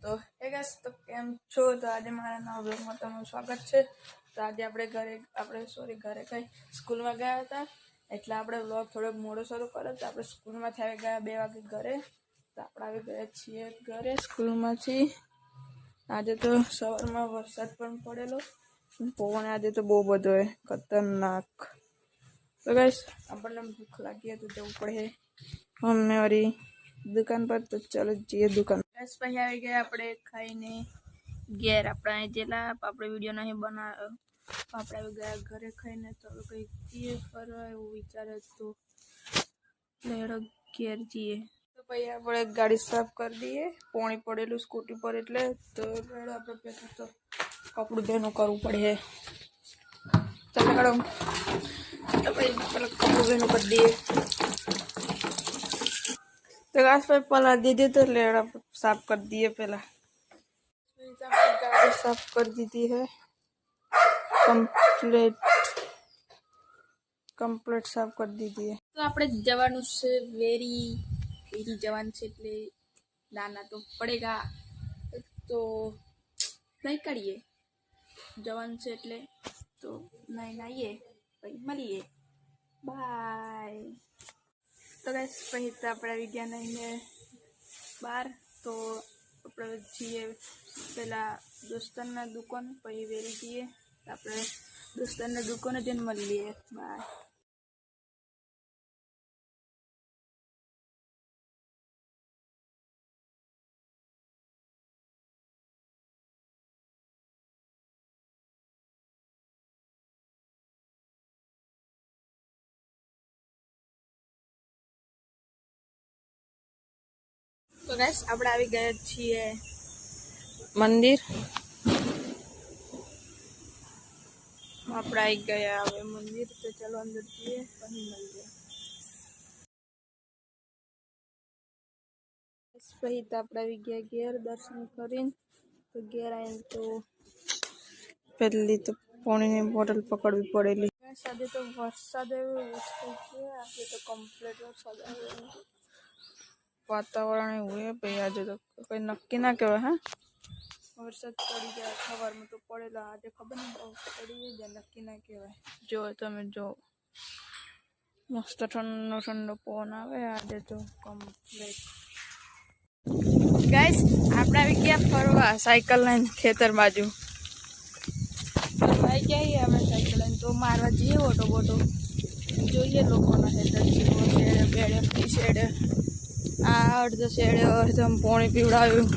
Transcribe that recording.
તો હે ગાઈસ, તો કેમ છો? તો આજે મારા નવા બ્લોગમાં તમારું સ્વાગત છે. તો આજે ઘરે કઈ સ્કૂલમાં ગયા હતા, એટલે આપણે બ્લોગ થોડોક મોડો શરૂ કર્યો. તો આપણે સ્કૂલમાંથી આવી ગયા 2 વાગે ઘરે. તો આપણે આવી ગયા છીએ ઘરે સ્કૂલમાંથી. આજે તો સવારમાં વરસાદ પણ પડેલો, પવન આજે તો બહુ બધો હોય, ખતરનાક. તો ગાઈસ, આપણને ભૂખ લાગી તો જવું પડે અમને વારી દુકાન પર. તો ચાલો જઈએ દુકાન. બસ પછી આવી ગયા આપણે ખાઈને ઘેર. આપણે જેટલા આપણે વિડીયો નહીં બનાવ્યો, આપણે આવી ગયા ઘરે ખાઈને. તો કંઈક જઈએ ફરવા એવું વિચારે તો લેડો ઘેર જઈએ. તો પછી આપણે ગાડી સાફ કરી દઈએ, પાણી પડેલું સ્કૂટી પર, એટલે તો લેડો આપણે પહેલાં તો કપડું ભેનું કરવું પડે. તો લેડો તો પછી પેલા કપડું ભેનું કરી દઈએ. तो गाइस पे पला दे दे तो लेड़ा साफ कर दिए पहला। गाड़ी साफ कर दी थी है कंप्लीट साफ कर दी थी है। तो આપણે જવાનું છે વેરી જવાનું છે, એટલે નાના તો પડેગા, તો નહીં કરીએ જવાનું છે એટલે તો નહીં આવીએ પછી મળીએ, બાય. તો ગાઈસ પછી તો આપણે આવી ગયા નહીં બહાર. તો આપણે જઈએ પેલા દોસ્તારના દુકાન, પછી વેરી જઈએ. આપણે દોસ્તારના દુકાને જઈને મળીએ, બાય. તો ગાઈસ આપણે આવી ગયા છીએ મંદિર. આપણે આવી ગયા હવે મંદિર. તો ચાલો અંદર જઈએ પછી મળીએ. પછી તો આપણે આવી ગયા ઘેર દર્શન કરીને. તો ઘેર આવીને તો પહેલી તો પાણીની બોટલ પકડવી પડેલી. આજે તો વરસાદ આવ્યો છે, આજે તો કમ્પ્લીટ વરસાદ આવ્યો. વાતાવરણ એવું હે ભાઈ, આજે તો કઈ નક્કી ના કહેવાય. હા, વરસાદ પડી જાય સવારમાં તો પડેલો, આજે ખબર નહીં પડી જાય, નક્કી ના કહેવાય. જો તમે જો મસ્ત ઠંડો ઠંડો પવન આવે આજે તો કમ્પ્લીટ. ગાઈસ આપણે આવી ગયા ફરવા સાયકલ લઈને ખેતર બાજુ. આવી ગયા અમે સાયકલ લઈને, તો મારવા જઈએ ઓટો બોટો, જોઈએ લોકોના ખેતર જેવો શેડે બેડે ફી શેડે. આ અડધો શેડે અડધમ પાણી પીવડાવ્યું,